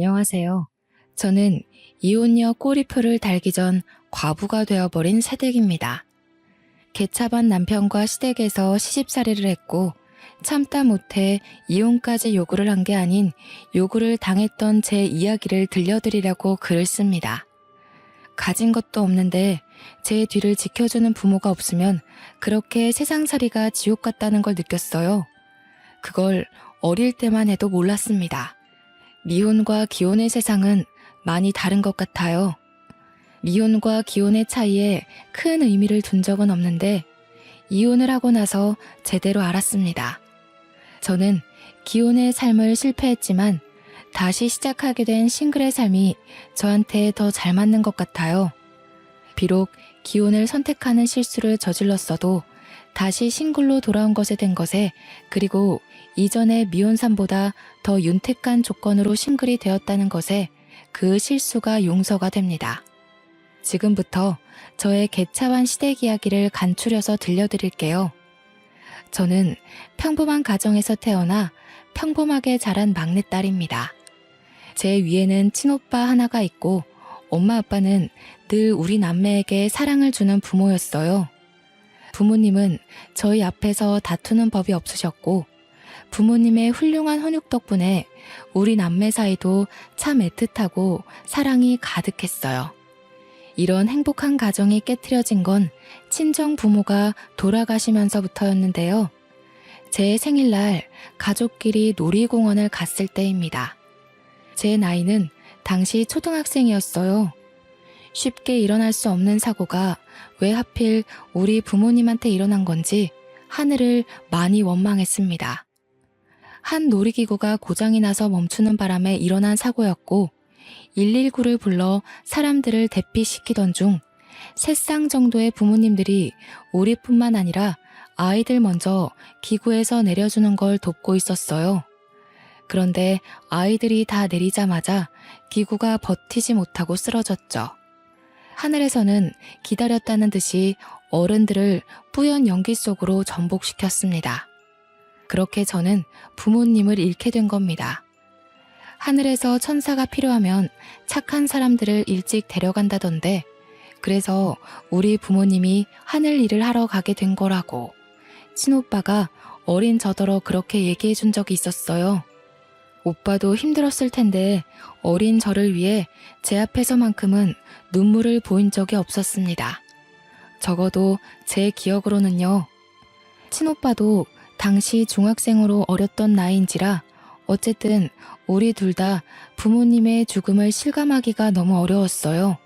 안녕하세요. 저는 이혼녀 꼬리표를 달기 전 과부가 되어버린 새댁입니다. 개차반 남편과 시댁에서 시집살이를 했고 참다 못해 이혼까지 요구를 한 게 아닌 요구를 당했던 제 이야기를 들려드리려고 글을 씁니다. 가진 것도 없는데 제 뒤를 지켜주는 부모가 없으면 그렇게 세상살이가 지옥 같다는 걸 느꼈어요. 그걸 어릴 때만 해도 몰랐습니다. 미혼과 기혼의 세상은 많이 다른 것 같아요. 미혼과 기혼의 차이에 큰 의미를 둔 적은 없는데 이혼을 하고 나서 제대로 알았습니다. 저는 기혼의 삶을 실패했지만 다시 시작하게 된 싱글의 삶이 저한테 더 잘 맞는 것 같아요. 비록 기혼을 선택하는 실수를 저질렀어도 다시 싱글로 돌아온 것에 된 것에, 그리고 이전의 미혼 삶보다 더 윤택한 조건으로 싱글이 되었다는 것에 그 실수가 용서가 됩니다. 지금부터 저의 개차반 시댁 이야기를 간추려서 들려드릴게요. 저는 평범한 가정에서 태어나 평범하게 자란 막내딸입니다. 제 위에는 친오빠 하나가 있고 엄마 아빠는 늘 우리 남매에게 사랑을 주는 부모였어요. 부모님은 저희 앞에서 다투는 법이 없으셨고 부모님의 훌륭한 훈육 덕분에 우리 남매 사이도 참 애틋하고 사랑이 가득했어요. 이런 행복한 가정이 깨트려진 건 친정 부모가 돌아가시면서부터였는데요. 제 생일날 가족끼리 놀이공원을 갔을 때입니다. 제 나이는 당시 초등학생이었어요. 쉽게 일어날 수 없는 사고가 왜 하필 우리 부모님한테 일어난 건지 하늘을 많이 원망했습니다. 한 놀이기구가 고장이 나서 멈추는 바람에 일어난 사고였고 119를 불러 사람들을 대피시키던 중 3쌍 정도의 부모님들이 우리뿐만 아니라 아이들 먼저 기구에서 내려주는 걸 돕고 있었어요. 그런데 아이들이 다 내리자마자 기구가 버티지 못하고 쓰러졌죠. 하늘에서는 기다렸다는 듯이 어른들을 뿌연 연기 속으로 전복시켰습니다. 그렇게 저는 부모님을 잃게 된 겁니다. 하늘에서 천사가 필요하면 착한 사람들을 일찍 데려간다던데, 그래서 우리 부모님이 하늘 일을 하러 가게 된 거라고 친오빠가 어린 저더러 그렇게 얘기해 준 적이 있었어요. 오빠도 힘들었을 텐데 어린 저를 위해 제 앞에서만큼은 눈물을 보인 적이 없었습니다. 적어도 제 기억으로는요. 친오빠도 당시 중학생으로 어렸던 나이인지라 어쨌든 우리 둘 다 부모님의 죽음을 실감하기가 너무 어려웠어요.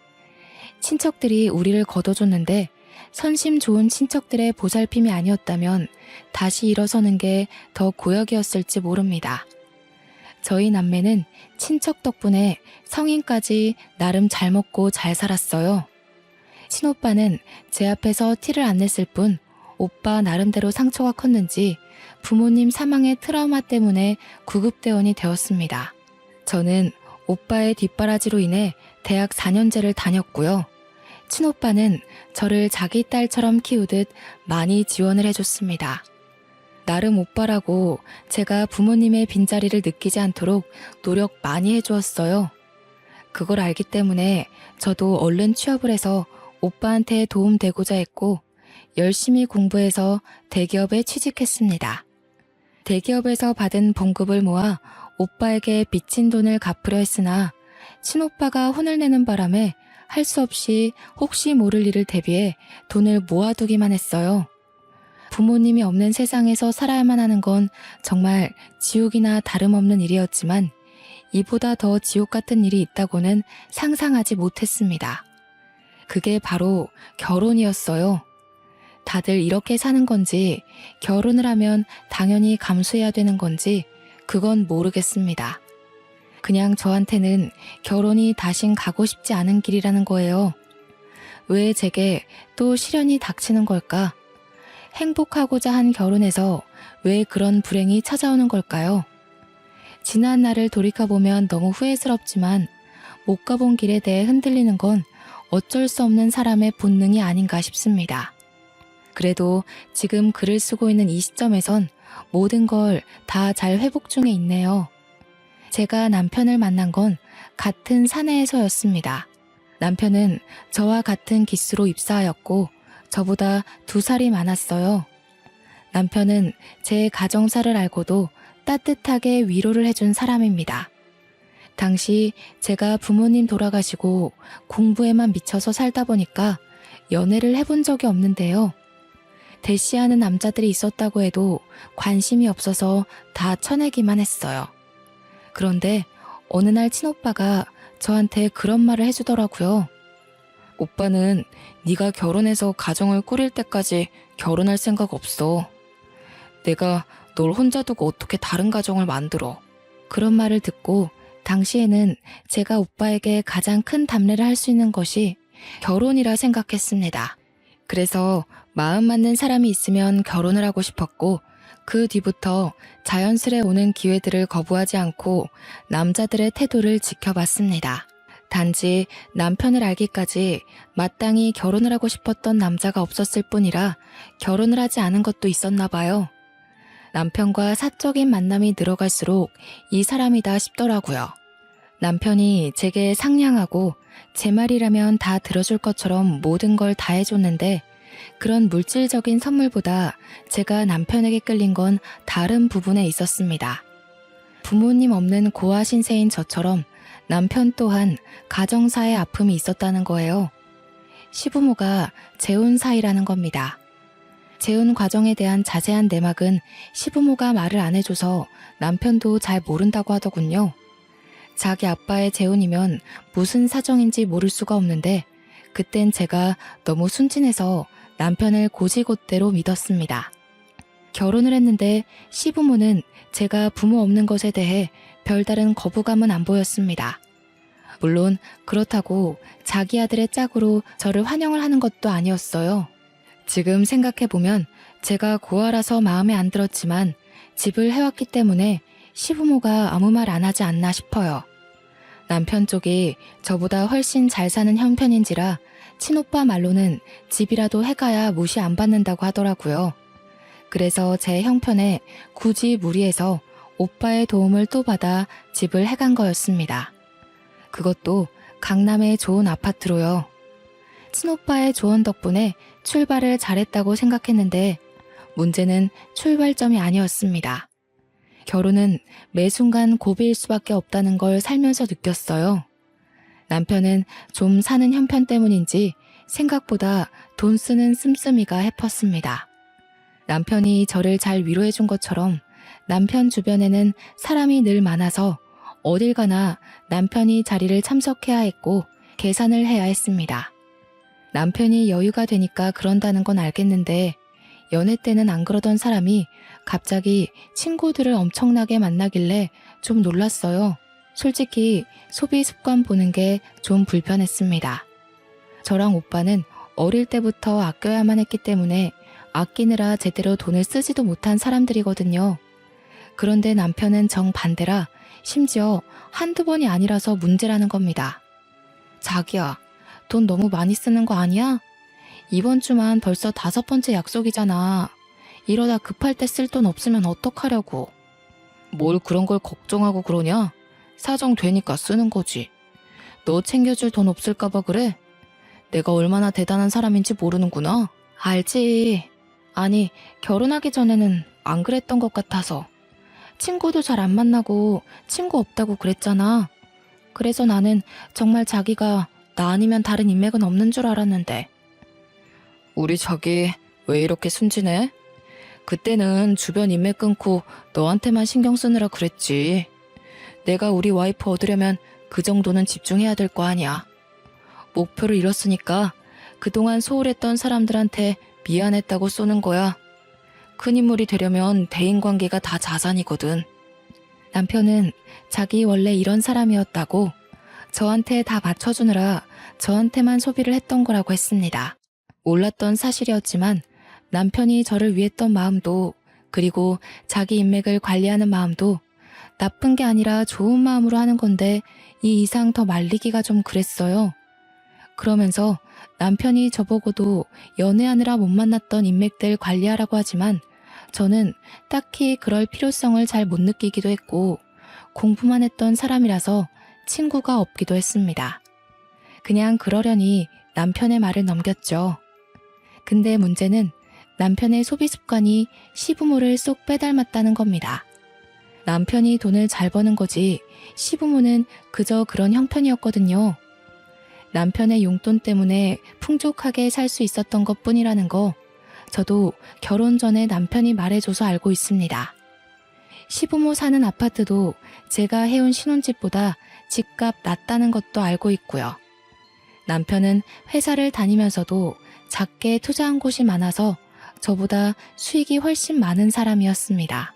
친척들이 우리를 걷어줬는데 선심 좋은 친척들의 보살핌이 아니었다면 다시 일어서는 게 더 고역이었을지 모릅니다. 저희 남매는 친척 덕분에 성인까지 나름 잘 먹고 잘 살았어요. 친오빠는 제 앞에서 티를 안 냈을 뿐 오빠 나름대로 상처가 컸는지 부모님 사망의 트라우마 때문에 구급대원이 되었습니다. 저는 오빠의 뒷바라지로 인해 대학 4년제를 다녔고요. 친오빠는 저를 자기 딸처럼 키우듯 많이 지원을 해줬습니다. 나름 오빠라고 제가 부모님의 빈자리를 느끼지 않도록 노력 많이 해주었어요. 그걸 알기 때문에 저도 얼른 취업을 해서 오빠한테 도움되고자 했고 열심히 공부해서 대기업에 취직했습니다. 대기업에서 받은 봉급을 모아 오빠에게 빚진 돈을 갚으려 했으나 친오빠가 혼을 내는 바람에 할 수 없이 혹시 모를 일을 대비해 돈을 모아두기만 했어요. 부모님이 없는 세상에서 살아야만 하는 건 정말 지옥이나 다름없는 일이었지만 이보다 더 지옥 같은 일이 있다고는 상상하지 못했습니다. 그게 바로 결혼이었어요. 다들 이렇게 사는 건지 결혼을 하면 당연히 감수해야 되는 건지 그건 모르겠습니다. 그냥 저한테는 결혼이 다신 가고 싶지 않은 길이라는 거예요. 왜 제게 또 시련이 닥치는 걸까? 행복하고자 한 결혼에서 왜 그런 불행이 찾아오는 걸까요? 지난 날을 돌이켜보면 너무 후회스럽지만 못 가본 길에 대해 흔들리는 건 어쩔 수 없는 사람의 본능이 아닌가 싶습니다. 그래도 지금 글을 쓰고 있는 이 시점에선 모든 걸 다 잘 회복 중에 있네요. 제가 남편을 만난 건 같은 사내에서였습니다. 남편은 저와 같은 기수로 입사하였고 저보다 2살이 많았어요. 남편은 제 가정사를 알고도 따뜻하게 위로를 해준 사람입니다. 당시 제가 부모님 돌아가시고 공부에만 미쳐서 살다 보니까 연애를 해본 적이 없는데요. 대시하는 남자들이 있었다고 해도 관심이 없어서 다 쳐내기만 했어요. 그런데 어느 날 친오빠가 저한테 그런 말을 해주더라고요. 오빠는 네가 결혼해서 가정을 꾸릴 때까지 결혼할 생각 없어. 내가 널 혼자 두고 어떻게 다른 가정을 만들어. 그런 말을 듣고 당시에는 제가 오빠에게 가장 큰 담례를 할 수 있는 것이 결혼이라 생각했습니다. 그래서 마음 맞는 사람이 있으면 결혼을 하고 싶었고 그 뒤부터 자연스레 오는 기회들을 거부하지 않고 남자들의 태도를 지켜봤습니다. 단지 남편을 알기까지 마땅히 결혼을 하고 싶었던 남자가 없었을 뿐이라 결혼을 하지 않은 것도 있었나 봐요. 남편과 사적인 만남이 늘어갈수록 이 사람이다 싶더라고요. 남편이 제게 상냥하고 제 말이라면 다 들어줄 것처럼 모든 걸 다 해줬는데 그런 물질적인 선물보다 제가 남편에게 끌린 건 다른 부분에 있었습니다. 부모님 없는 고아 신세인 저처럼 남편 또한 가정사의 아픔이 있었다는 거예요. 시부모가 재혼 사이라는 겁니다. 재혼 과정에 대한 자세한 내막은 시부모가 말을 안 해줘서 남편도 잘 모른다고 하더군요. 자기 아빠의 재혼이면 무슨 사정인지 모를 수가 없는데 그땐 제가 너무 순진해서 남편을 고지곳대로 믿었습니다. 결혼을 했는데 시부모는 제가 부모 없는 것에 대해 별다른 거부감은 안 보였습니다. 물론 그렇다고 자기 아들의 짝으로 저를 환영을 하는 것도 아니었어요. 지금 생각해보면 제가 고아라서 마음에 안 들었지만 집을 해왔기 때문에 시부모가 아무 말 안 하지 않나 싶어요. 남편 쪽이 저보다 훨씬 잘 사는 형편인지라 친오빠 말로는 집이라도 해가야 무시 안 받는다고 하더라고요. 그래서 제 형편에 굳이 무리해서 오빠의 도움을 또 받아 집을 해간 거였습니다. 그것도 강남의 좋은 아파트로요. 친오빠의 조언 덕분에 출발을 잘했다고 생각했는데 문제는 출발점이 아니었습니다. 결혼은 매 순간 고비일 수밖에 없다는 걸 살면서 느꼈어요. 남편은 좀 사는 형편 때문인지 생각보다 돈 쓰는 씀씀이가 해펐습니다. 남편이 저를 잘 위로해준 것처럼 남편 주변에는 사람이 늘 많아서 어딜 가나 남편이 자리를 참석해야 했고 계산을 해야 했습니다. 남편이 여유가 되니까 그런다는 건 알겠는데 연애 때는 안 그러던 사람이 갑자기 친구들을 엄청나게 만나길래 좀 놀랐어요. 솔직히 소비 습관 보는 게 좀 불편했습니다. 저랑 오빠는 어릴 때부터 아껴야만 했기 때문에 아끼느라 제대로 돈을 쓰지도 못한 사람들이거든요. 그런데 남편은 정반대라 심지어 한두 번이 아니라서 문제라는 겁니다. 자기야, 돈 너무 많이 쓰는 거 아니야? 이번 주만 벌써 5번째 약속이잖아. 이러다 급할 때 쓸 돈 없으면 어떡하려고. 뭘 그런 걸 걱정하고 그러냐? 사정 되니까 쓰는 거지. 너 챙겨줄 돈 없을까 봐 그래? 내가 얼마나 대단한 사람인지 모르는구나. 알지. 아니, 결혼하기 전에는 안 그랬던 것 같아서. 친구도 잘 안 만나고 친구 없다고 그랬잖아. 그래서 나는 정말 자기가 나 아니면 다른 인맥은 없는 줄 알았는데. 우리 자기 왜 이렇게 순진해? 그때는 주변 인맥 끊고 너한테만 신경 쓰느라 그랬지. 내가 우리 와이프 얻으려면 그 정도는 집중해야 될 거 아니야. 목표를 잃었으니까 그동안 소홀했던 사람들한테 미안했다고 쏘는 거야. 큰 인물이 되려면 대인관계가 다 자산이거든. 남편은 자기 원래 이런 사람이었다고 저한테 다 맞춰주느라 저한테만 소비를 했던 거라고 했습니다. 몰랐던 사실이었지만 남편이 저를 위했던 마음도 그리고 자기 인맥을 관리하는 마음도 나쁜 게 아니라 좋은 마음으로 하는 건데 이 이상 더 말리기가 좀 그랬어요. 그러면서 남편이 저보고도 연애하느라 못 만났던 인맥들 관리하라고 하지만 저는 딱히 그럴 필요성을 잘 못 느끼기도 했고 공부만 했던 사람이라서 친구가 없기도 했습니다. 그냥 그러려니 남편의 말을 넘겼죠. 근데 문제는 남편의 소비 습관이 시부모를 쏙 빼닮았다는 겁니다. 남편이 돈을 잘 버는 거지 시부모는 그저 그런 형편이었거든요. 남편의 용돈 때문에 풍족하게 살 수 있었던 것뿐이라는 거 저도 결혼 전에 남편이 말해줘서 알고 있습니다. 시부모 사는 아파트도 제가 해온 신혼집보다 집값 낮다는 것도 알고 있고요. 남편은 회사를 다니면서도 작게 투자한 곳이 많아서 저보다 수익이 훨씬 많은 사람이었습니다.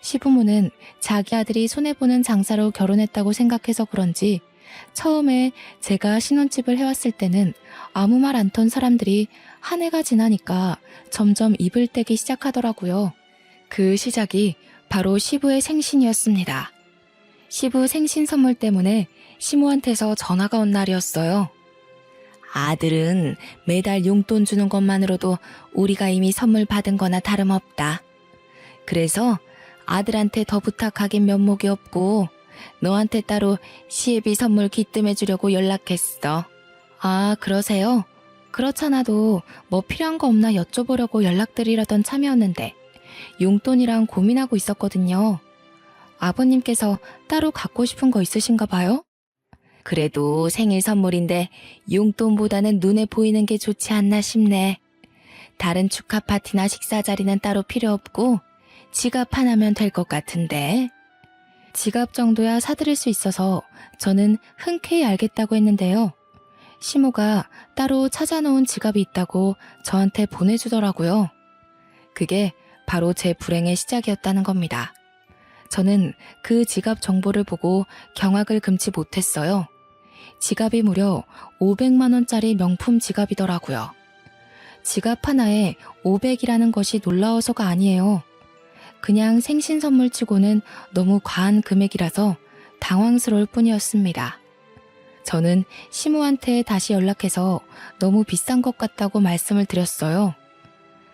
시부모는 자기 아들이 손해보는 장사로 결혼했다고 생각해서 그런지 처음에 제가 신혼집을 해왔을 때는 아무 말 안 턴 사람들이 한 해가 지나니까 점점 입을 떼기 시작하더라고요. 그 시작이 바로 시부의 생신이었습니다. 시부 생신 선물 때문에 시모한테서 전화가 온 날이었어요. 아들은 매달 용돈 주는 것만으로도 우리가 이미 선물 받은 거나 다름없다. 그래서 아들한테 더 부탁하긴 면목이 없고 너한테 따로 시애비 선물 기뜸해 주려고 연락했어. 아, 그러세요? 그렇잖아도 뭐 필요한 거 없나 여쭤보려고 연락드리려던 참이었는데 용돈이랑 고민하고 있었거든요. 아버님께서 따로 갖고 싶은 거 있으신가 봐요? 그래도 생일 선물인데 용돈보다는 눈에 보이는 게 좋지 않나 싶네. 다른 축하 파티나 식사 자리는 따로 필요 없고 지갑 하나면 될 것 같은데. 지갑 정도야 사드릴 수 있어서 저는 흔쾌히 알겠다고 했는데요. 시모가 따로 찾아놓은 지갑이 있다고 저한테 보내주더라고요. 그게 바로 제 불행의 시작이었다는 겁니다. 저는 그 지갑 정보를 보고 경악을 금치 못했어요. 지갑이 무려 500만 원짜리 명품 지갑이더라고요. 지갑 하나에 500이라는 것이 놀라워서가 아니에요. 그냥 생신 선물 치고는 너무 과한 금액이라서 당황스러울 뿐이었습니다. 저는 시모한테 다시 연락해서 너무 비싼 것 같다고 말씀을 드렸어요.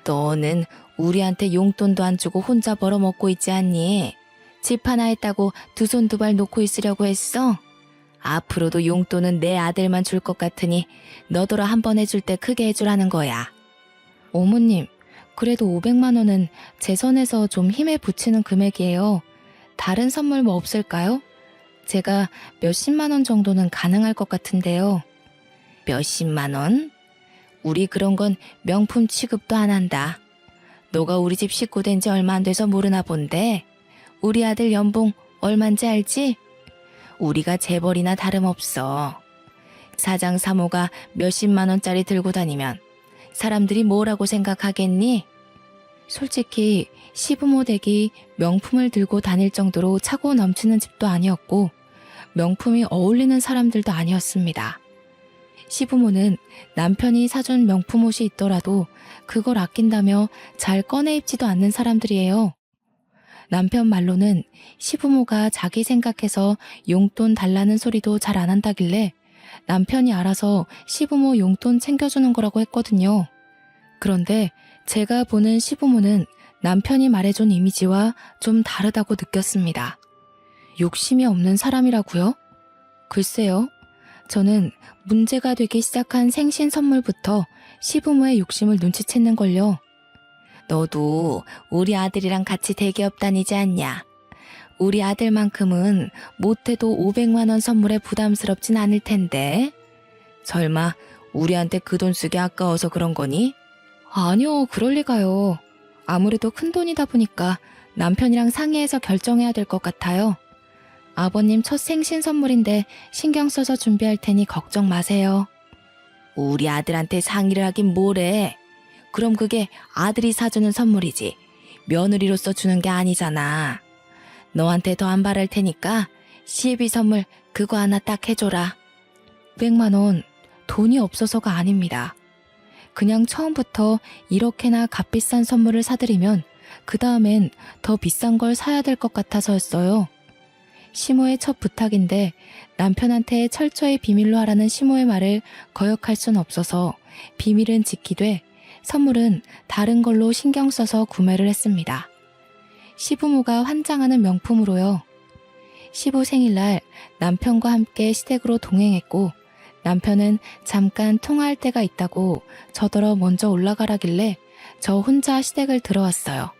너는 우리한테 용돈도 안 주고 혼자 벌어먹고 있지 않니? 집 하나 했다고 두 손 두 발 놓고 있으려고 했어? 앞으로도 용돈은 내 아들만 줄 것 같으니 너더러 한 번 해줄 때 크게 해주라는 거야. 어머님, 그래도 500만 원은 제 선에서 좀 힘에 부치는 금액이에요. 다른 선물 뭐 없을까요? 제가 몇십만 원 정도는 가능할 것 같은데요. 몇십만 원? 우리 그런 건 명품 취급도 안 한다. 너가 우리 집 식구 된 지 얼마 안 돼서 모르나 본데 우리 아들 연봉 얼만지 알지? 우리가 재벌이나 다름없어. 사장 사모가 몇십만 원짜리 들고 다니면 사람들이 뭐라고 생각하겠니? 솔직히 시부모 댁이 명품을 들고 다닐 정도로 차고 넘치는 집도 아니었고 명품이 어울리는 사람들도 아니었습니다. 시부모는 남편이 사준 명품 옷이 있더라도 그걸 아낀다며 잘 꺼내 입지도 않는 사람들이에요. 남편 말로는 시부모가 자기 생각해서 용돈 달라는 소리도 잘 안 한다길래 남편이 알아서 시부모 용돈 챙겨주는 거라고 했거든요. 그런데 제가 보는 시부모는 남편이 말해준 이미지와 좀 다르다고 느꼈습니다. 욕심이 없는 사람이라고요? 글쎄요. 저는 문제가 되기 시작한 생신 선물부터 시부모의 욕심을 눈치챘는걸요. 너도 우리 아들이랑 같이 대기업 다니지 않냐? 우리 아들만큼은 못해도 500만 원 선물에 부담스럽진 않을 텐데. 설마 우리한테 그 돈 쓰기 아까워서 그런 거니? 아니요, 그럴 리가요. 아무래도 큰 돈이다 보니까 남편이랑 상의해서 결정해야 될 것 같아요. 아버님 첫 생신 선물인데 신경 써서 준비할 테니 걱정 마세요. 우리 아들한테 상의를 하긴 뭐래. 그럼 그게 아들이 사주는 선물이지 며느리로서 주는 게 아니잖아. 너한테 더 안 바랄 테니까 시애비 선물 그거 하나 딱 해줘라. 500만 원 돈이 없어서가 아닙니다. 그냥 처음부터 이렇게나 값비싼 선물을 사드리면 그 다음엔 더 비싼 걸 사야 될 것 같아서였어요. 시모의 첫 부탁인데 남편한테 철저히 비밀로 하라는 시모의 말을 거역할 순 없어서 비밀은 지키되 선물은 다른 걸로 신경 써서 구매를 했습니다. 시부모가 환장하는 명품으로요. 시부 생일날 남편과 함께 시댁으로 동행했고 남편은 잠깐 통화할 때가 있다고 저더러 먼저 올라가라길래 저 혼자 시댁을 들어왔어요.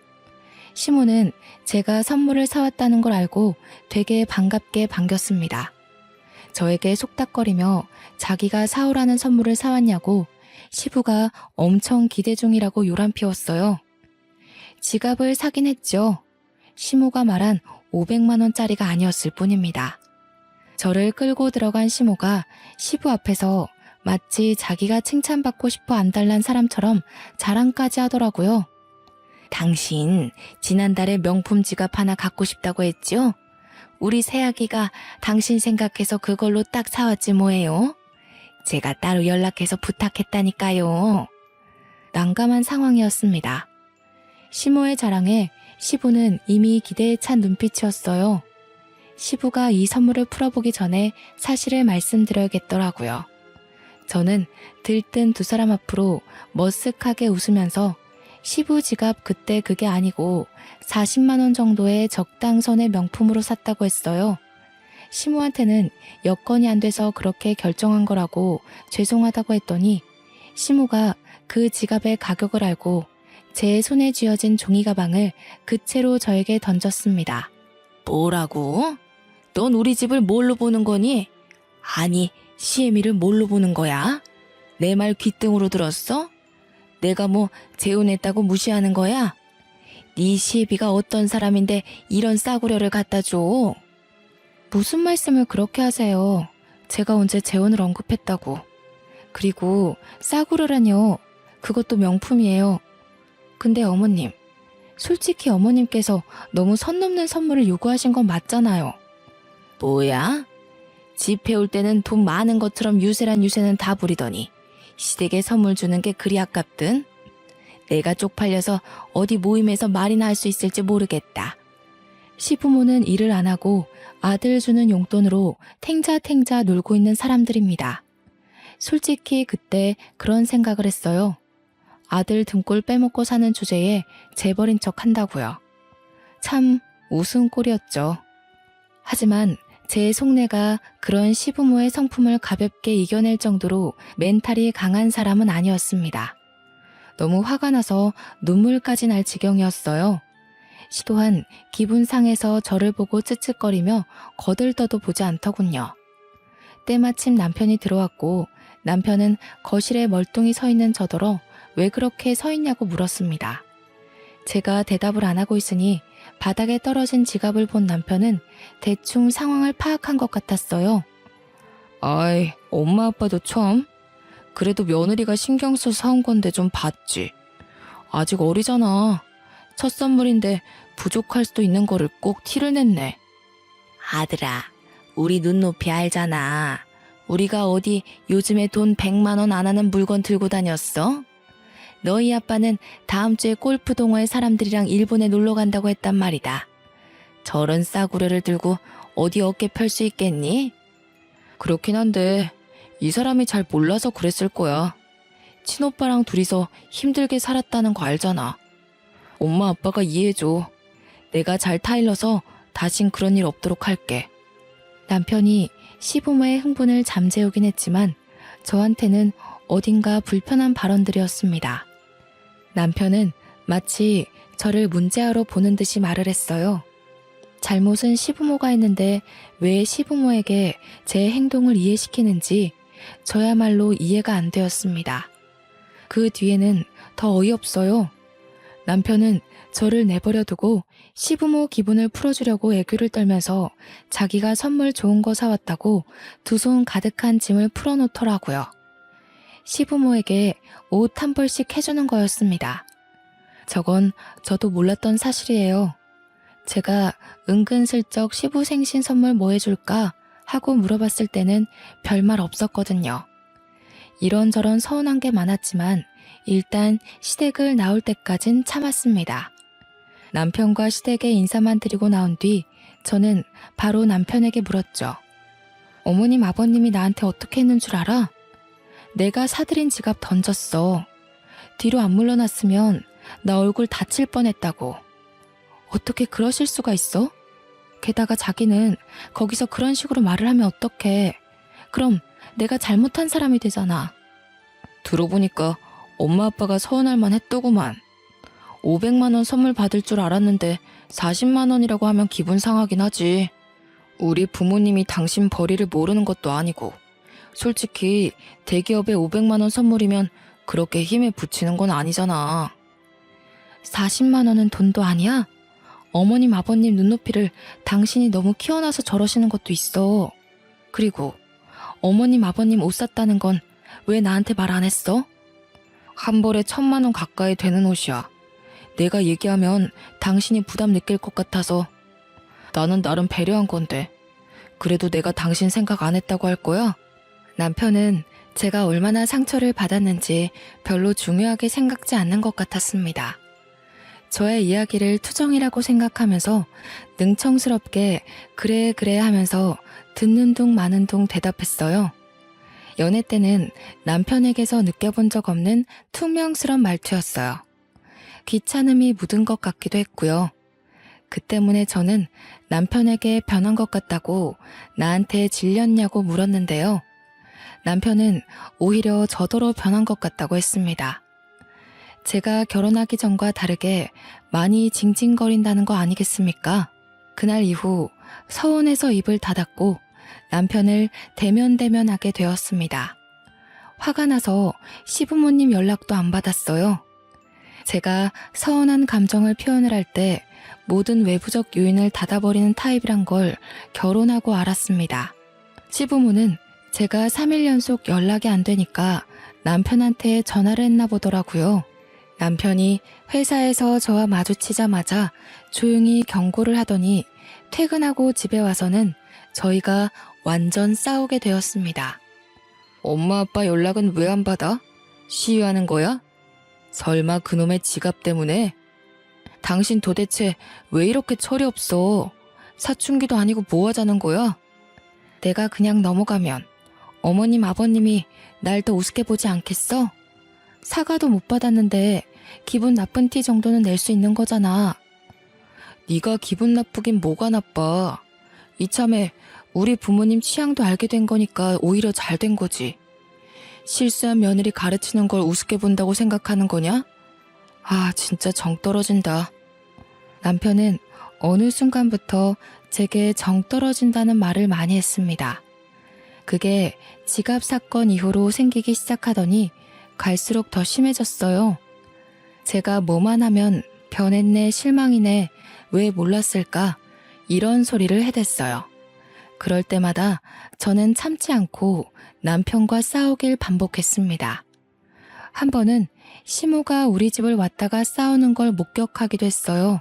시모는 제가 선물을 사왔다는 걸 알고 되게 반갑게 반겼습니다. 저에게 속닥거리며 자기가 사오라는 선물을 사왔냐고 시부가 엄청 기대 중이라고 요란 피웠어요. 지갑을 사긴 했죠. 시모가 말한 500만 원짜리가 아니었을 뿐입니다. 저를 끌고 들어간 시모가 시부 앞에서 마치 자기가 칭찬받고 싶어 안달난 사람처럼 자랑까지 하더라고요. 당신 지난달에 명품 지갑 하나 갖고 싶다고 했죠? 우리 새아기가 당신 생각해서 그걸로 딱 사왔지 뭐예요? 제가 따로 연락해서 부탁했다니까요. 난감한 상황이었습니다. 시모의 자랑에 시부는 이미 기대에 찬 눈빛이었어요. 시부가 이 선물을 풀어보기 전에 사실을 말씀드려야겠더라고요. 저는 들뜬 두 사람 앞으로 머쓱하게 웃으면서 시부 지갑 그때 그게 아니고 40만 원 정도의 적당선의 명품으로 샀다고 했어요. 시모한테는 여건이 안 돼서 그렇게 결정한 거라고 죄송하다고 했더니 시모가 그 지갑의 가격을 알고 제 손에 쥐어진 종이 가방을 그 채로 저에게 던졌습니다. 뭐라고? 넌 우리 집을 뭘로 보는 거니? 아니, 시애미를 뭘로 보는 거야? 내 말 귓등으로 들었어? 내가 뭐 재혼했다고 무시하는 거야? 네 시애비가 어떤 사람인데 이런 싸구려를 갖다 줘? 무슨 말씀을 그렇게 하세요? 제가 언제 재혼을 언급했다고. 그리고 싸구려라뇨. 그것도 명품이에요. 근데 어머님, 솔직히 어머님께서 너무 선 넘는 선물을 요구하신 건 맞잖아요. 뭐야? 집 해올 때는 돈 많은 것처럼 유세란 유세는 다 부리더니 시댁에 선물 주는 게 그리 아깝든? 내가 쪽팔려서 어디 모임에서 말이나 할 수 있을지 모르겠다. 시부모는 일을 안 하고 아들 주는 용돈으로 탱자탱자 놀고 있는 사람들입니다. 솔직히 그때 그런 생각을 했어요. 아들 등골 빼먹고 사는 주제에 재벌인 척 한다고요. 참 웃음꼴이었죠. 하지만 제 속내가 그런 시부모의 성품을 가볍게 이겨낼 정도로 멘탈이 강한 사람은 아니었습니다. 너무 화가 나서 눈물까지 날 지경이었어요. 시 또한 기분 상해서 저를 보고 쯧쯧거리며 거들떠도 보지 않더군요. 때마침 남편이 들어왔고 남편은 거실에 멀뚱히 서 있는 저더러 왜 그렇게 서 있냐고 물었습니다. 제가 대답을 안 하고 있으니 바닥에 떨어진 지갑을 본 남편은 대충 상황을 파악한 것 같았어요. 아이, 엄마 아빠도 처음? 그래도 며느리가 신경 써서 사온 건데 좀 봤지. 아직 어리잖아. 첫 선물인데 부족할 수도 있는 거를 꼭 티를 냈네. 아들아, 우리 눈높이 알잖아. 우리가 어디 요즘에 돈 100만 원 안 하는 물건 들고 다녔어? 너희 아빠는 다음 주에 골프 동호회 사람들이랑 일본에 놀러 간다고 했단 말이다. 저런 싸구려를 들고 어디 어깨 펼 수 있겠니? 그렇긴 한데 이 사람이 잘 몰라서 그랬을 거야. 친오빠랑 둘이서 힘들게 살았다는 거 알잖아. 엄마 아빠가 이해해줘. 내가 잘 타일러서 다신 그런 일 없도록 할게. 남편이 시부모의 흥분을 잠재우긴 했지만 저한테는 어딘가 불편한 발언들이었습니다. 남편은 마치 저를 문제아로 보는 듯이 말을 했어요. 잘못은 시부모가 했는데 왜 시부모에게 제 행동을 이해시키는지 저야말로 이해가 안 되었습니다. 그 뒤에는 더 어이없어요. 남편은 저를 내버려 두고 시부모 기분을 풀어주려고 애교를 떨면서 자기가 선물 좋은 거 사왔다고 두 손 가득한 짐을 풀어놓더라고요. 시부모에게 옷 한 벌씩 해주는 거였습니다. 저건 저도 몰랐던 사실이에요. 제가 은근슬쩍 시부 생신 선물 뭐 해줄까 하고 물어봤을 때는 별말 없었거든요. 이런저런 서운한 게 많았지만 일단 시댁을 나올 때까진 참았습니다. 남편과 시댁에 인사만 드리고 나온 뒤 저는 바로 남편에게 물었죠. 어머님 아버님이 나한테 어떻게 했는 줄 알아? 내가 사들인 지갑 던졌어. 뒤로 안 물러났으면 나 얼굴 다칠 뻔했다고. 어떻게 그러실 수가 있어? 게다가 자기는 거기서 그런 식으로 말을 하면 어떡해. 그럼 내가 잘못한 사람이 되잖아. 들어보니까 엄마 아빠가 서운할 만 했더구만. 500만 원 선물 받을 줄 알았는데 40만 원이라고 하면 기분 상하긴 하지. 우리 부모님이 당신 벌이를 모르는 것도 아니고 솔직히 대기업에 500만 원 선물이면 그렇게 힘에 부치는 건 아니잖아. 40만 원은 돈도 아니야? 어머님 아버님 눈높이를 당신이 너무 키워놔서 저러시는 것도 있어. 그리고 어머님 아버님 옷 샀다는 건 왜 나한테 말 안 했어? 한 벌에 1,000만 원 가까이 되는 옷이야. 내가 얘기하면 당신이 부담 느낄 것 같아서 나는 나름 배려한 건데 그래도 내가 당신 생각 안 했다고 할 거야? 남편은 제가 얼마나 상처를 받았는지 별로 중요하게 생각지 않는 것 같았습니다. 저의 이야기를 투정이라고 생각하면서 능청스럽게 그래 그래 하면서 듣는 둥 마는 둥 대답했어요. 연애 때는 남편에게서 느껴본 적 없는 퉁명스런 말투였어요. 귀찮음이 묻은 것 같기도 했고요. 그 때문에 저는 남편에게 변한 것 같다고 나한테 질렸냐고 물었는데요. 남편은 오히려 저더러 변한 것 같다고 했습니다. 제가 결혼하기 전과 다르게 많이 징징거린다는 거 아니겠습니까? 그날 이후 서운해서 입을 닫았고 남편을 대면대면하게 되었습니다. 화가 나서 시부모님 연락도 안 받았어요. 제가 서운한 감정을 표현을 할 때 모든 외부적 요인을 닫아버리는 타입이란 걸 결혼하고 알았습니다. 시부모는 제가 3일 연속 연락이 안 되니까 남편한테 전화를 했나 보더라고요. 남편이 회사에서 저와 마주치자마자 조용히 경고를 하더니 퇴근하고 집에 와서는 저희가 완전 싸우게 되었습니다. 엄마 아빠 연락은 왜 안 받아? 시위하는 거야? 설마 그놈의 지갑 때문에? 당신 도대체 왜 이렇게 철이 없어? 사춘기도 아니고 뭐 하자는 거야? 내가 그냥 넘어가면 어머님 아버님이 날 더 우습게 보지 않겠어? 사과도 못 받았는데 기분 나쁜 티 정도는 낼 수 있는 거잖아. 네가 기분 나쁘긴 뭐가 나빠. 이참에 우리 부모님 취향도 알게 된 거니까 오히려 잘 된 거지. 실수한 며느리 가르치는 걸 우습게 본다고 생각하는 거냐? 아, 진짜 정 떨어진다. 남편은 어느 순간부터 제게 정 떨어진다는 말을 많이 했습니다. 그게 지갑 사건 이후로 생기기 시작하더니 갈수록 더 심해졌어요. 제가 뭐만 하면 변했네, 실망이네, 왜 몰랐을까? 이런 소리를 해댔어요. 그럴 때마다 저는 참지 않고 남편과 싸우길 반복했습니다. 한 번은 시모가 우리 집을 왔다가 싸우는 걸 목격하기도 했어요.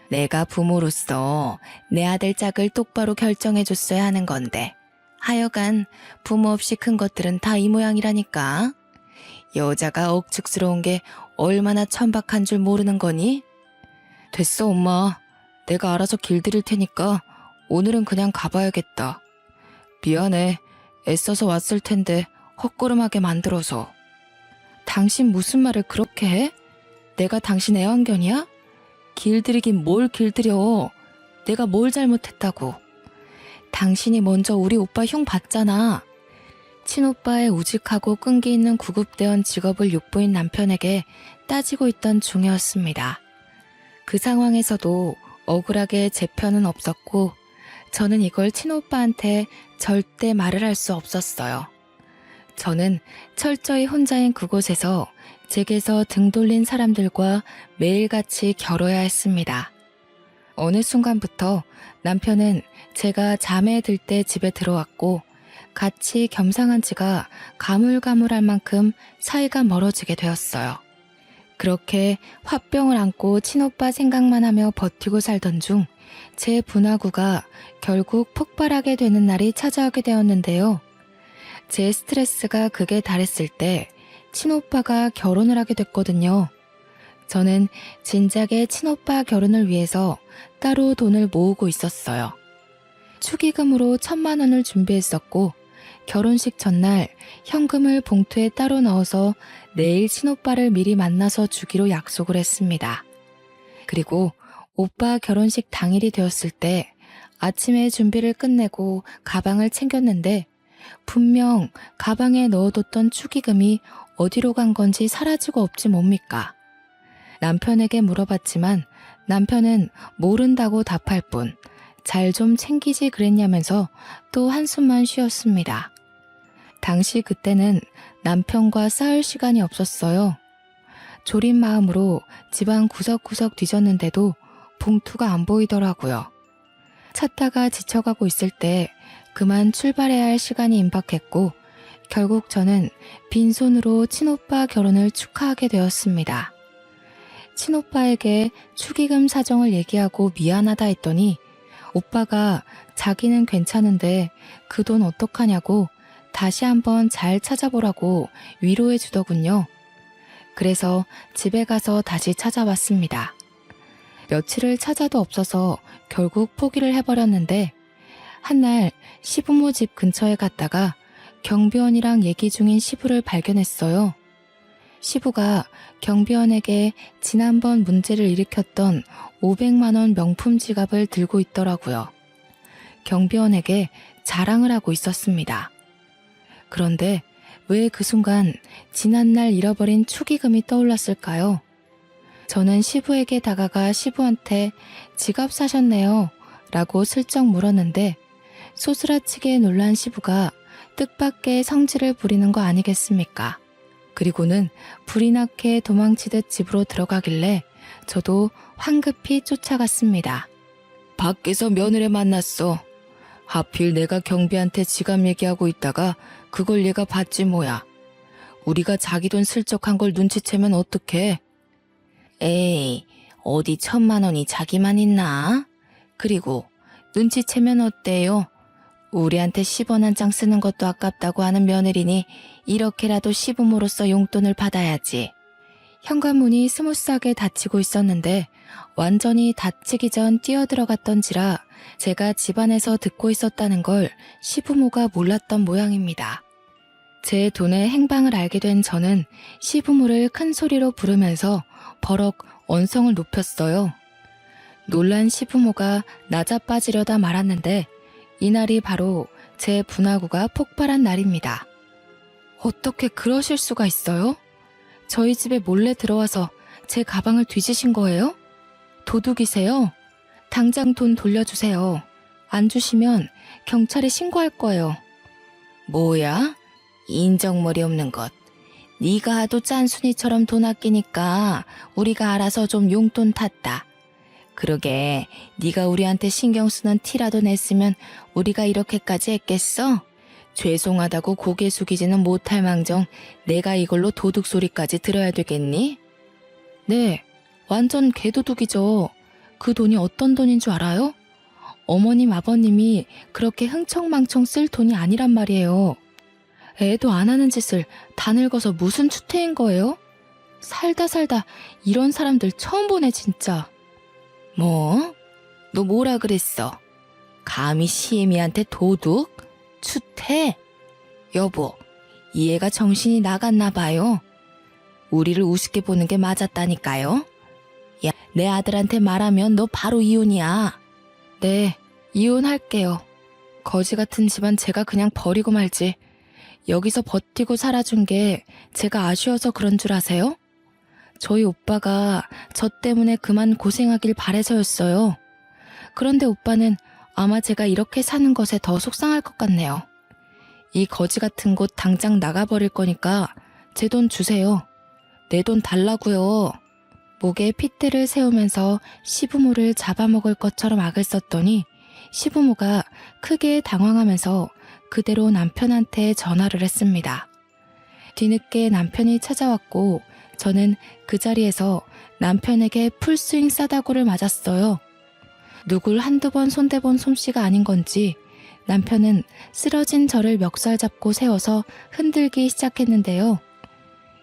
내가 부모로서 내 아들 짝을 똑바로 결정해줬어야 하는 건데 하여간 부모 없이 큰 것들은 다 이 모양이라니까. 여자가 억측스러운 게 얼마나 천박한 줄 모르는 거니? 됐어 엄마. 내가 알아서 길들일 테니까 오늘은 그냥 가봐야겠다. 미안해. 애써서 왔을 텐데 헛걸음하게 만들어서. 당신 무슨 말을 그렇게 해? 내가 당신 애완견이야? 길들이긴 뭘 길들여. 내가 뭘 잘못했다고. 당신이 먼저 우리 오빠 흉 봤잖아. 친오빠의 우직하고 끈기 있는 구급대원 직업을 욕보인 남편에게 따지고 있던 중이었습니다. 그 상황에서도 억울하게 제 편은 없었고 저는 이걸 친오빠한테 절대 말을 할 수 없었어요. 저는 철저히 혼자인 그곳에서 제게서 등 돌린 사람들과 매일같이 겨뤄야 했습니다. 어느 순간부터 남편은 제가 잠에 들 때 집에 들어왔고 같이 겸상한 지가 가물가물할 만큼 사이가 멀어지게 되었어요. 그렇게 화병을 안고 친오빠 생각만 하며 버티고 살던 중 제 분화구가 결국 폭발하게 되는 날이 찾아오게 되었는데요. 제 스트레스가 극에 달했을 때 친오빠가 결혼을 하게 됐거든요. 저는 진작에 친오빠 결혼을 위해서 따로 돈을 모으고 있었어요. 축의금으로 1,000만 원을 준비했었고 결혼식 전날 현금을 봉투에 따로 넣어서 내일 친오빠를 미리 만나서 주기로 약속을 했습니다. 그리고 오빠 결혼식 당일이 되었을 때 아침에 준비를 끝내고 가방을 챙겼는데 분명 가방에 넣어뒀던 축의금이 어디로 간 건지 사라지고 없지 뭡니까? 남편에게 물어봤지만 남편은 모른다고 답할 뿐 잘 좀 챙기지 그랬냐면서 또 한숨만 쉬었습니다. 당시 그때는 남편과 싸울 시간이 없었어요. 졸인 마음으로 집안 구석구석 뒤졌는데도 봉투가 안 보이더라고요. 찾다가 지쳐가고 있을 때 그만 출발해야 할 시간이 임박했고 결국 저는 빈손으로 친오빠 결혼을 축하하게 되었습니다. 친오빠에게 축의금 사정을 얘기하고 미안하다 했더니 오빠가 자기는 괜찮은데 그 돈 어떡하냐고 다시 한번 잘 찾아보라고 위로해 주더군요. 그래서 집에 가서 다시 찾아왔습니다. 며칠을 찾아도 없어서 결국 포기를 해버렸는데 한날 시부모 집 근처에 갔다가 경비원이랑 얘기 중인 시부를 발견했어요. 시부가 경비원에게 지난번 문제를 일으켰던 500만 원 명품 지갑을 들고 있더라고요. 경비원에게 자랑을 하고 있었습니다. 그런데 왜 그 순간 지난날 잃어버린 축의금이 떠올랐을까요? 저는 시부에게 다가가 시부한테 지갑 사셨네요 라고 슬쩍 물었는데 소스라치게 놀란 시부가 뜻밖의 성질을 부리는 거 아니겠습니까? 그리고는 불이 나게 도망치듯 집으로 들어가길래 저도 황급히 쫓아갔습니다. 밖에서 며느리 만났어. 하필 내가 경비한테 지갑 얘기하고 있다가 그걸 얘가 봤지 뭐야. 우리가 자기 돈 슬쩍 한 걸 눈치채면 어떡해? 에이, 어디 1,000만 원이 자기만 있나? 그리고 눈치채면 어때요? 우리한테 10원 한 장 쓰는 것도 아깝다고 하는 며느리니 이렇게라도 시부모로서 용돈을 받아야지. 현관문이 스무스하게 닫히고 있었는데 완전히 닫히기 전 뛰어들어갔던지라 제가 집안에서 듣고 있었다는 걸 시부모가 몰랐던 모양입니다. 제 돈의 행방을 알게 된 저는 시부모를 큰 소리로 부르면서 버럭 언성을 높였어요. 놀란 시부모가 낮아빠지려다 말았는데 이날이 바로 제 분화구가 폭발한 날입니다. 어떻게 그러실 수가 있어요? 저희 집에 몰래 들어와서 제 가방을 뒤지신 거예요? 도둑이세요? 당장 돈 돌려주세요. 안 주시면 경찰에 신고할 거예요. 뭐야? 인정머리 없는 것. 네가 하도 짠순이처럼 돈 아끼니까 우리가 알아서 좀 용돈 탔다. 그러게 네가 우리한테 신경 쓰는 티라도 냈으면 우리가 이렇게까지 했겠어? 죄송하다고 고개 숙이지는 못할 망정 내가 이걸로 도둑 소리까지 들어야 되겠니? 네, 완전 개도둑이죠. 그 돈이 어떤 돈인 줄 알아요? 어머님 아버님이 그렇게 흥청망청 쓸 돈이 아니란 말이에요. 애도 안 하는 짓을 다 늙어서 무슨 추태인 거예요? 살다 이런 사람들 처음 보네 진짜. 뭐? 너 뭐라 그랬어? 감히 시애미한테 도둑? 추태? 여보, 이 애가 정신이 나갔나 봐요. 우리를 우습게 보는 게 맞았다니까요. 야, 내 아들한테 말하면 너 바로 이혼이야. 네, 이혼할게요. 거지 같은 집안 제가 그냥 버리고 말지. 여기서 버티고 살아준 게 제가 아쉬워서 그런 줄 아세요? 저희 오빠가 저 때문에 그만 고생하길 바래서였어요. 그런데 오빠는 아마 제가 이렇게 사는 것에 더 속상할 것 같네요. 이 거지 같은 곳 당장 나가버릴 거니까 제 돈 주세요. 내 돈 달라고요. 목에 핏대를 세우면서 시부모를 잡아먹을 것처럼 악을 썼더니 시부모가 크게 당황하면서 그대로 남편한테 전화를 했습니다. 뒤늦게 남편이 찾아왔고 저는 그 자리에서 남편에게 풀스윙 싸다구를 맞았어요. 누굴 한두 번 손대본 솜씨가 아닌 건지 남편은 쓰러진 저를 멱살 잡고 세워서 흔들기 시작했는데요.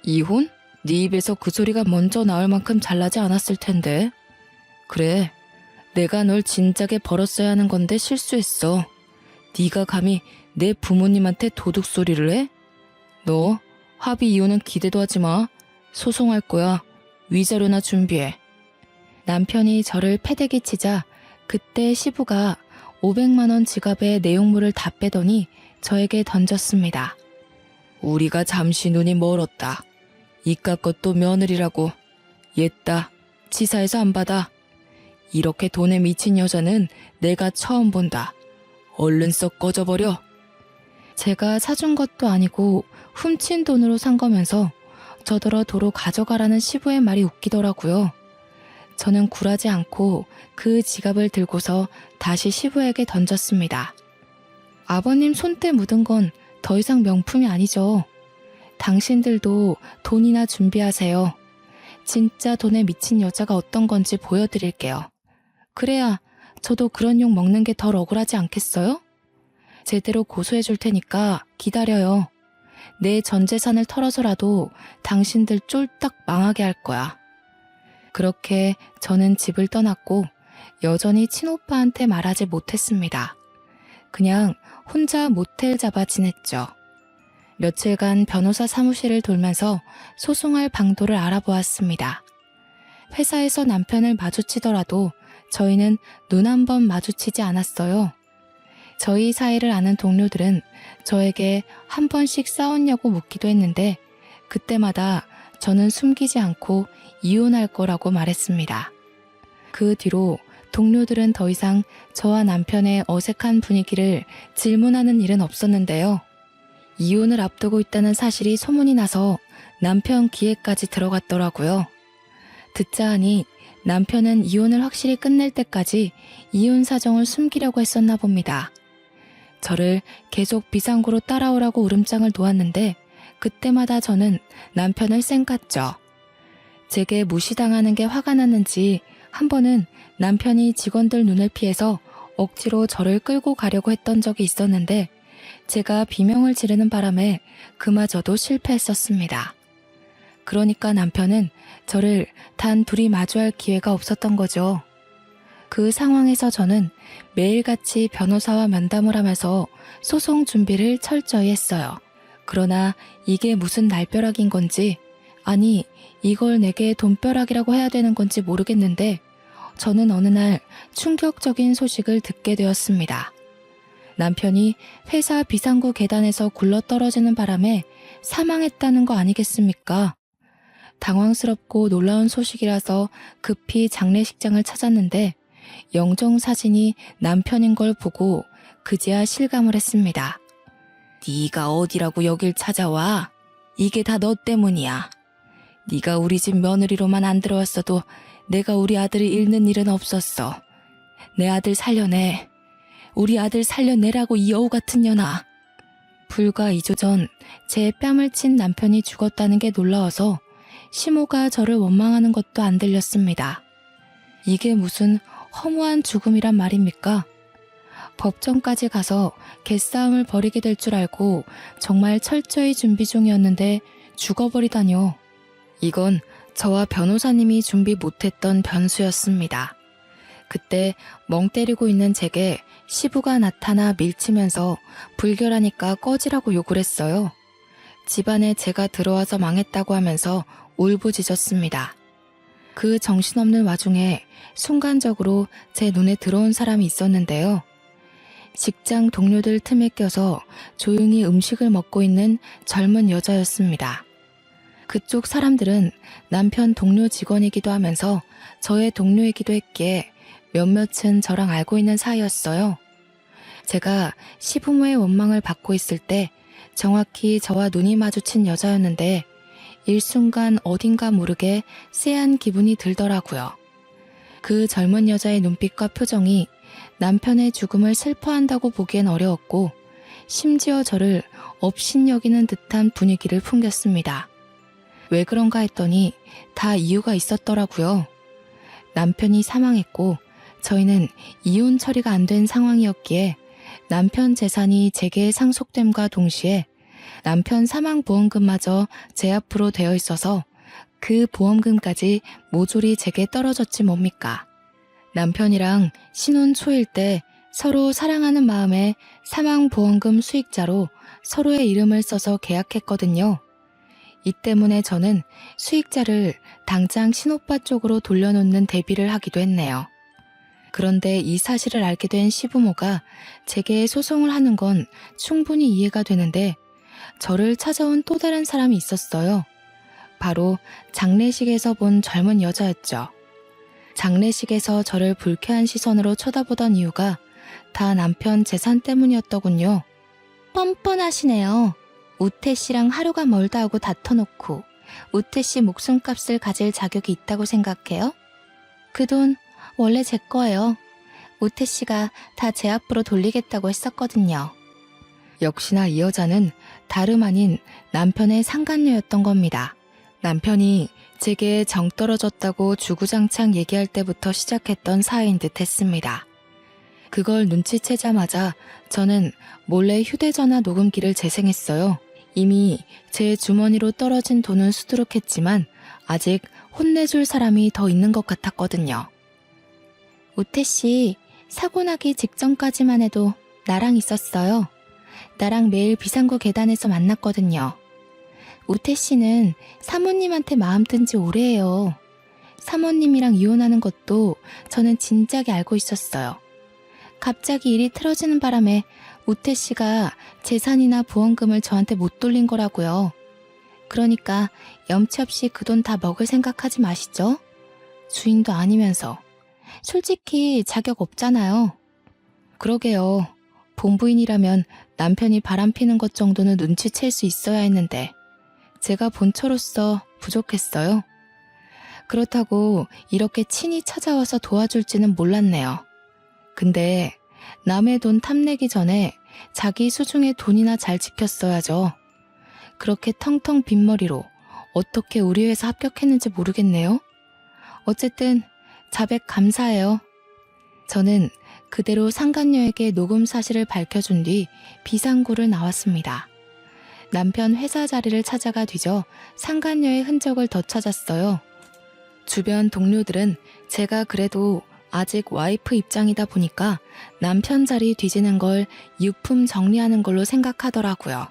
이혼? 네 입에서 그 소리가 먼저 나올 만큼 잘나지 않았을 텐데. 그래, 내가 널 진작에 벌었어야 하는 건데 실수했어. 네가 감히 내 부모님한테 도둑 소리를 해? 너 합의 이혼은 기대도 하지 마. 소송할 거야. 위자료나 준비해. 남편이 저를 패대기 치자 그때 시부가 500만 원 지갑에 내용물을 다 빼더니 저에게 던졌습니다. 우리가 잠시 눈이 멀었다. 이깟 것도 며느리라고. 옛다. 치사해서 안 받아. 이렇게 돈에 미친 여자는 내가 처음 본다. 얼른 썩 꺼져버려. 제가 사준 것도 아니고 훔친 돈으로 산 거면서 저더러 도로 가져가라는 시부의 말이 웃기더라고요. 저는 굴하지 않고 그 지갑을 들고서 다시 시부에게 던졌습니다. 아버님 손때 묻은 건 더 이상 명품이 아니죠. 당신들도 돈이나 준비하세요. 진짜 돈에 미친 여자가 어떤 건지 보여드릴게요. 그래야 저도 그런 욕 먹는 게 덜 억울하지 않겠어요? 제대로 고소해 줄 테니까 기다려요. 내 전 재산을 털어서라도 당신들 쫄딱 망하게 할 거야. 그렇게 저는 집을 떠났고 여전히 친오빠한테 말하지 못했습니다. 그냥 혼자 모텔 잡아 지냈죠. 며칠간 변호사 사무실을 돌면서 소송할 방도를 알아보았습니다. 회사에서 남편을 마주치더라도 저희는 눈 한 번 마주치지 않았어요. 저희 사이를 아는 동료들은 저에게 한 번씩 싸웠냐고 묻기도 했는데 그때마다 저는 숨기지 않고 이혼할 거라고 말했습니다. 그 뒤로 동료들은 더 이상 저와 남편의 어색한 분위기를 질문하는 일은 없었는데요. 이혼을 앞두고 있다는 사실이 소문이 나서 남편 귀에까지 들어갔더라고요. 듣자 하니 남편은 이혼을 확실히 끝낼 때까지 이혼 사정을 숨기려고 했었나 봅니다. 저를 계속 비상구로 따라오라고 울음장을 놓았는데 그때마다 저는 남편을 쌩깠죠. 제게 무시당하는 게 화가 났는지 한 번은 남편이 직원들 눈을 피해서 억지로 저를 끌고 가려고 했던 적이 있었는데 제가 비명을 지르는 바람에 그마저도 실패했었습니다. 그러니까 남편은 저를 단 둘이 마주할 기회가 없었던 거죠. 그 상황에서 저는 매일같이 변호사와 면담을 하면서 소송 준비를 철저히 했어요. 그러나 이게 무슨 날벼락인 건지, 아니 이걸 내게 돈벼락이라고 해야 되는 건지 모르겠는데 저는 어느 날 충격적인 소식을 듣게 되었습니다. 남편이 회사 비상구 계단에서 굴러떨어지는 바람에 사망했다는 거 아니겠습니까? 당황스럽고 놀라운 소식이라서 급히 장례식장을 찾았는데 영정사진이 남편인 걸 보고 그제야 실감을 했습니다. 네가 어디라고 여길 찾아와? 이게 다 너 때문이야. 네가 우리 집 며느리로만 안 들어왔어도 내가 우리 아들을 잃는 일은 없었어. 내 아들 살려내. 우리 아들 살려내라고 이 여우 같은 년아. 불과 2주 전 제 뺨을 친 남편이 죽었다는 게 놀라워서 시모가 저를 원망하는 것도 안 들렸습니다. 이게 무슨 허무한 죽음이란 말입니까? 법정까지 가서 개싸움을 벌이게 될 줄 알고 정말 철저히 준비 중이었는데 죽어버리다뇨. 이건 저와 변호사님이 준비 못했던 변수였습니다. 그때 멍 때리고 있는 제게 시부가 나타나 밀치면서 불결하니까 꺼지라고 욕을 했어요. 집안에 제가 들어와서 망했다고 하면서 울부짖었습니다. 그 정신없는 와중에 순간적으로 제 눈에 들어온 사람이 있었는데요. 직장 동료들 틈에 껴서 조용히 음식을 먹고 있는 젊은 여자였습니다. 그쪽 사람들은 남편 동료 직원이기도 하면서 저의 동료이기도 했기에 몇몇은 저랑 알고 있는 사이였어요. 제가 시부모의 원망을 받고 있을 때 정확히 저와 눈이 마주친 여자였는데 일순간 어딘가 모르게 쎄한 기분이 들더라고요. 그 젊은 여자의 눈빛과 표정이 남편의 죽음을 슬퍼한다고 보기엔 어려웠고 심지어 저를 업신여기는 듯한 분위기를 풍겼습니다. 왜 그런가 했더니 다 이유가 있었더라고요. 남편이 사망했고 저희는 이혼 처리가 안 된 상황이었기에 남편 재산이 제게 상속됨과 동시에 남편 사망보험금마저 제 앞으로 되어 있어서 그 보험금까지 모조리 제게 떨어졌지 뭡니까. 남편이랑 신혼 초일 때 서로 사랑하는 마음에 사망보험금 수익자로 서로의 이름을 써서 계약했거든요. 이 때문에 저는 수익자를 당장 신오빠 쪽으로 돌려놓는 대비를 하기도 했네요. 그런데 이 사실을 알게 된 시부모가 제게 소송을 하는 건 충분히 이해가 되는데 저를 찾아온 또 다른 사람이 있었어요. 바로 장례식에서 본 젊은 여자였죠. 장례식에서 저를 불쾌한 시선으로 쳐다보던 이유가 다 남편 재산 때문이었더군요. 뻔뻔하시네요. 우태 씨랑 하루가 멀다 하고 다퉈놓고 우태 씨 목숨값을 가질 자격이 있다고 생각해요? 그 돈 원래 제 거예요. 우태 씨가 다 제 앞으로 돌리겠다고 했었거든요. 역시나 이 여자는 다름 아닌 남편의 상간녀였던 겁니다. 남편이 제게 정 떨어졌다고 주구장창 얘기할 때부터 시작했던 사이인 듯 했습니다. 그걸 눈치채자마자 저는 몰래 휴대전화 녹음기를 재생했어요. 이미 제 주머니로 떨어진 돈은 수두룩했지만 아직 혼내줄 사람이 더 있는 것 같았거든요. 우태 씨, 사고 나기 직전까지만 해도 나랑 있었어요. 나랑 매일 비상구 계단에서 만났거든요. 우태 씨는 사모님한테 마음 든 지 오래예요. 사모님이랑 이혼하는 것도 저는 진작에 알고 있었어요. 갑자기 일이 틀어지는 바람에 우태 씨가 재산이나 보험금을 저한테 못 돌린 거라고요. 그러니까 염치 없이 그 돈 다 먹을 생각하지 마시죠. 주인도 아니면서. 솔직히 자격 없잖아요. 그러게요. 본부인이라면 남편이 바람피는 것 정도는 눈치챌 수 있어야 했는데 제가 본처로서 부족했어요. 그렇다고 이렇게 친히 찾아와서 도와줄지는 몰랐네요. 근데 남의 돈 탐내기 전에 자기 수중에 돈이나 잘 지켰어야죠. 그렇게 텅텅 빈 머리로 어떻게 우리 회사 합격했는지 모르겠네요. 어쨌든 자백 감사해요. 저는 그대로 상간녀에게 녹음 사실을 밝혀준 뒤 비상구를 나왔습니다. 남편 회사 자리를 찾아가 뒤져 상간녀의 흔적을 더 찾았어요. 주변 동료들은 제가 그래도 아직 와이프 입장이다 보니까 남편 자리 뒤지는 걸 유품 정리하는 걸로 생각하더라고요.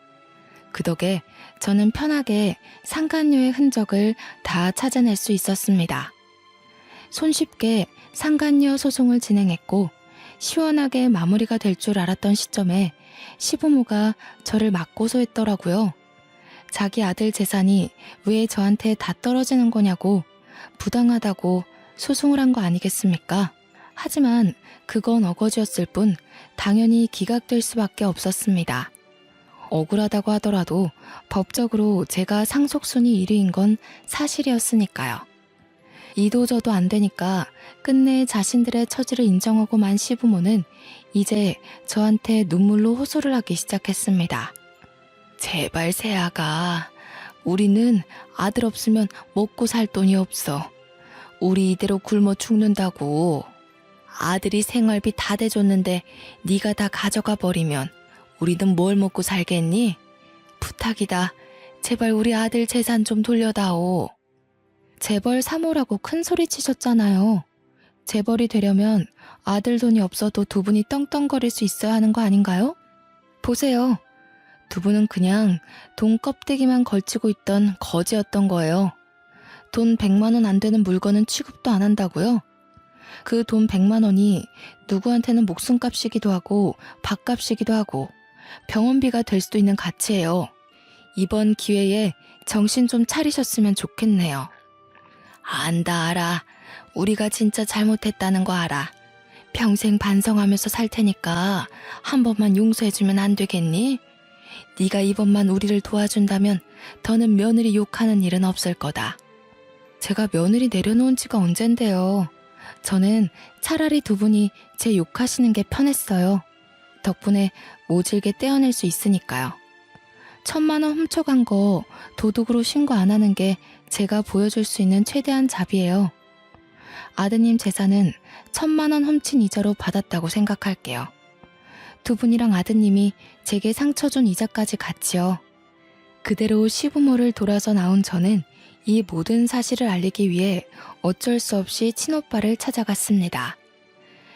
그 덕에 저는 편하게 상간녀의 흔적을 다 찾아낼 수 있었습니다. 손쉽게 상간녀 소송을 진행했고 시원하게 마무리가 될 줄 알았던 시점에 시부모가 저를 막 고소했더라고요. 자기 아들 재산이 왜 저한테 다 떨어지는 거냐고 부당하다고 소송을 한 거 아니겠습니까? 하지만 그건 어거지였을 뿐 당연히 기각될 수밖에 없었습니다. 억울하다고 하더라도 법적으로 제가 상속순위 1위인 건 사실이었으니까요. 이도저도 안 되니까 끝내 자신들의 처지를 인정하고 만 시부모는 이제 저한테 눈물로 호소를 하기 시작했습니다. 제발 새아가, 우리는 아들 없으면 먹고 살 돈이 없어. 우리 이대로 굶어 죽는다고. 아들이 생활비 다 대줬는데 네가 다 가져가 버리면 우리는 뭘 먹고 살겠니? 부탁이다. 제발 우리 아들 재산 좀 돌려다오. 재벌 사모라고 큰 소리 치셨잖아요. 재벌이 되려면 아들 돈이 없어도 두 분이 떵떵거릴 수 있어야 하는 거 아닌가요? 보세요. 두 분은 그냥 돈 껍데기만 걸치고 있던 거지였던 거예요. 돈 100만 원 안 되는 물건은 취급도 안 한다고요? 그 돈 100만 원이 누구한테는 목숨값이기도 하고 밥값이기도 하고 병원비가 될 수도 있는 가치예요. 이번 기회에 정신 좀 차리셨으면 좋겠네요. 안다 알아. 우리가 진짜 잘못했다는 거 알아. 평생 반성하면서 살 테니까 한 번만 용서해주면 안 되겠니? 네가 이번만 우리를 도와준다면 더는 며느리 욕하는 일은 없을 거다. 제가 며느리 내려놓은 지가 언젠데요. 저는 차라리 두 분이 제 욕하시는 게 편했어요. 덕분에 모질게 떼어낼 수 있으니까요. 1,000만 원 훔쳐간 거 도둑으로 신고 안 하는 게 제가 보여줄 수 있는 최대한 자비예요. 아드님 재산은 1,000만 원 훔친 이자로 받았다고 생각할게요. 두 분이랑 아드님이 제게 상처 준 이자까지 같이요. 그대로 시부모를 돌아서 나온 저는 이 모든 사실을 알리기 위해 어쩔 수 없이 친오빠를 찾아갔습니다.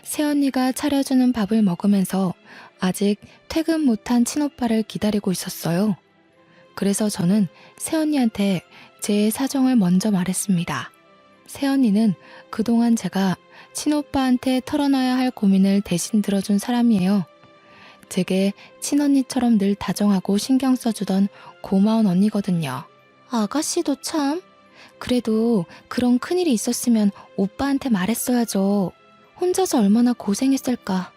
새언니가 차려주는 밥을 먹으면서 아직 퇴근 못한 친오빠를 기다리고 있었어요. 그래서 저는 새언니한테 제 사정을 먼저 말했습니다. 새언니는 그동안 제가 친오빠한테 털어놔야 할 고민을 대신 들어준 사람이에요. 제게 친언니처럼 늘 다정하고 신경 써주던 고마운 언니거든요. 아가씨도 참. 그래도 그런 큰일이 있었으면 오빠한테 말했어야죠. 혼자서 얼마나 고생했을까.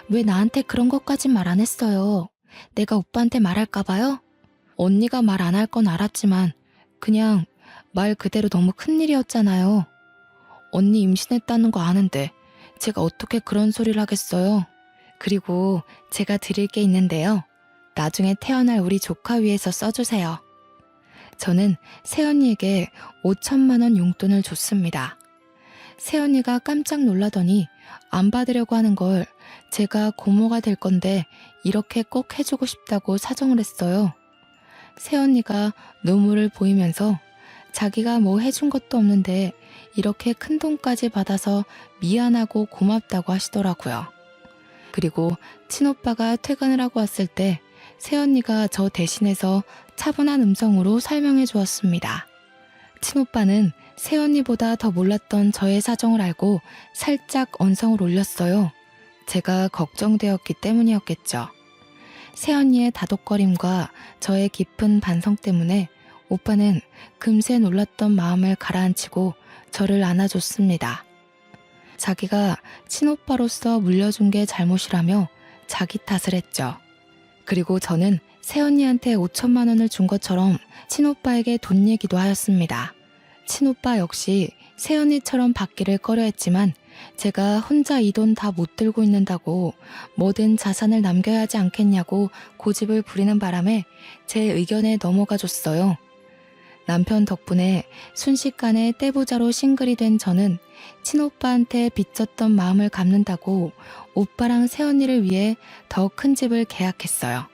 왜 나한테 그런 것까진 말 안 했어요. 내가 오빠한테 말할까봐요? 언니가 말 안 할 건 알았지만 그냥 말 그대로 너무 큰일이었잖아요. 언니 임신했다는 거 아는데 제가 어떻게 그런 소리를 하겠어요. 그리고 제가 드릴 게 있는데요. 나중에 태어날 우리 조카 위해서 써주세요. 저는 새언니에게 5천만 원 용돈을 줬습니다. 새언니가 깜짝 놀라더니 안 받으려고 하는 걸 제가 고모가 될 건데 이렇게 꼭 해주고 싶다고 사정을 했어요. 새언니가 눈물을 보이면서 자기가 뭐 해준 것도 없는데 이렇게 큰 돈까지 받아서 미안하고 고맙다고 하시더라고요. 그리고 친오빠가 퇴근을 하고 왔을 때 새언니가 저 대신해서 차분한 음성으로 설명해 주었습니다. 친오빠는 새언니보다 더 몰랐던 저의 사정을 알고 살짝 언성을 올렸어요. 제가 걱정되었기 때문이었겠죠. 새언니의 다독거림과 저의 깊은 반성 때문에 오빠는 금세 놀랐던 마음을 가라앉히고 저를 안아줬습니다. 자기가 친오빠로서 물려준 게 잘못이라며 자기 탓을 했죠. 그리고 저는 새언니한테 5천만 원을 준 것처럼 친오빠에게 돈 얘기도 하였습니다. 친오빠 역시 새언니처럼 받기를 꺼려했지만 제가 혼자 이 돈 다 못 들고 있는다고 뭐든 자산을 남겨야 하지 않겠냐고 고집을 부리는 바람에 제 의견에 넘어가 줬어요. 남편 덕분에 순식간에 떼부자로 싱글이 된 저는 친오빠한테 빚졌던 마음을 갚는다고 오빠랑 새언니를 위해 더 큰 집을 계약했어요.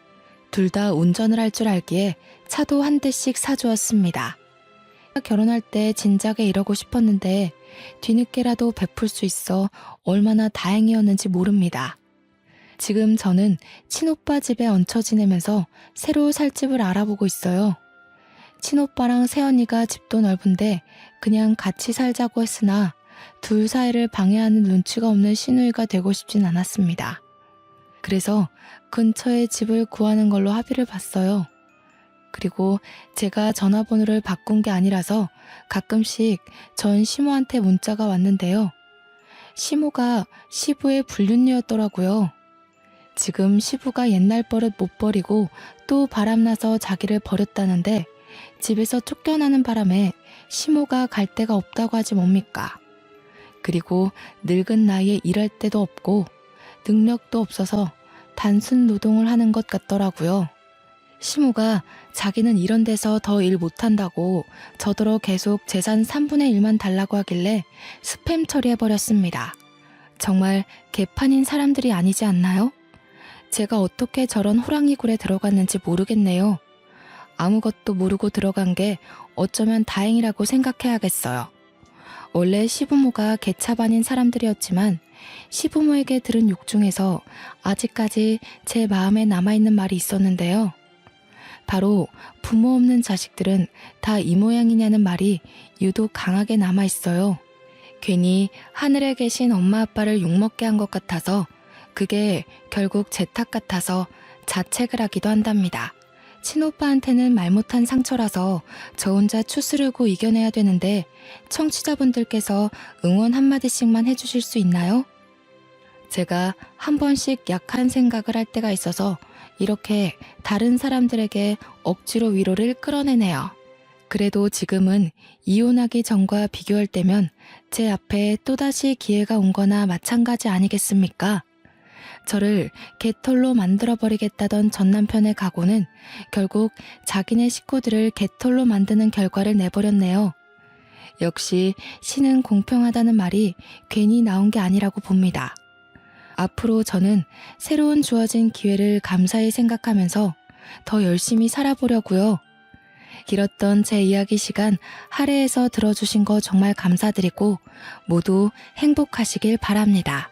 둘 다 운전을 할 줄 알기에 차도 한 대씩 사주었습니다. 결혼할 때 진작에 이러고 싶었는데 뒤늦게라도 베풀 수 있어 얼마나 다행이었는지 모릅니다. 지금 저는 친오빠 집에 얹혀 지내면서 새로 살 집을 알아보고 있어요. 친오빠랑 새언니가 집도 넓은데 그냥 같이 살자고 했으나 둘 사이를 방해하는 눈치가 없는 시누이가 되고 싶진 않았습니다. 그래서 근처에 집을 구하는 걸로 합의를 봤어요. 그리고 제가 전화번호를 바꾼 게 아니라서 가끔씩 전 시모한테 문자가 왔는데요. 시모가 시부의 불륜녀였더라고요. 지금 시부가 옛날 버릇 못 버리고 또 바람나서 자기를 버렸다는데 집에서 쫓겨나는 바람에 시모가 갈 데가 없다고 하지 뭡니까. 그리고 늙은 나이에 일할 데도 없고 능력도 없어서 단순 노동을 하는 것 같더라고요. 시모가 자기는 이런 데서 더 일 못한다고 저더러 계속 재산 3분의 1만 달라고 하길래 스팸 처리해버렸습니다. 정말 개판인 사람들이 아니지 않나요? 제가 어떻게 저런 호랑이 굴에 들어갔는지 모르겠네요. 아무것도 모르고 들어간 게 어쩌면 다행이라고 생각해야겠어요. 원래 시부모가 개차반인 사람들이었지만 시부모에게 들은 욕 중에서 아직까지 제 마음에 남아있는 말이 있었는데요. 바로 부모 없는 자식들은 다 이 모양이냐는 말이 유독 강하게 남아있어요. 괜히 하늘에 계신 엄마 아빠를 욕먹게 한 것 같아서 그게 결국 제 탓 같아서 자책을 하기도 한답니다. 친오빠한테는 말 못한 상처라서 저 혼자 추스르고 이겨내야 되는데 청취자분들께서 응원 한마디씩만 해주실 수 있나요? 제가 한 번씩 약한 생각을 할 때가 있어서 이렇게 다른 사람들에게 억지로 위로를 끌어내네요. 그래도 지금은 이혼하기 전과 비교할 때면 제 앞에 또다시 기회가 온 거나 마찬가지 아니겠습니까? 저를 개털로 만들어버리겠다던 전 남편의 각오는 결국 자기네 식구들을 개털로 만드는 결과를 내버렸네요. 역시 신은 공평하다는 말이 괜히 나온 게 아니라고 봅니다. 앞으로 저는 새로운 주어진 기회를 감사히 생각하면서 더 열심히 살아보려고요. 길었던 제 이야기 시간 할애해서 들어주신 거 정말 감사드리고 모두 행복하시길 바랍니다.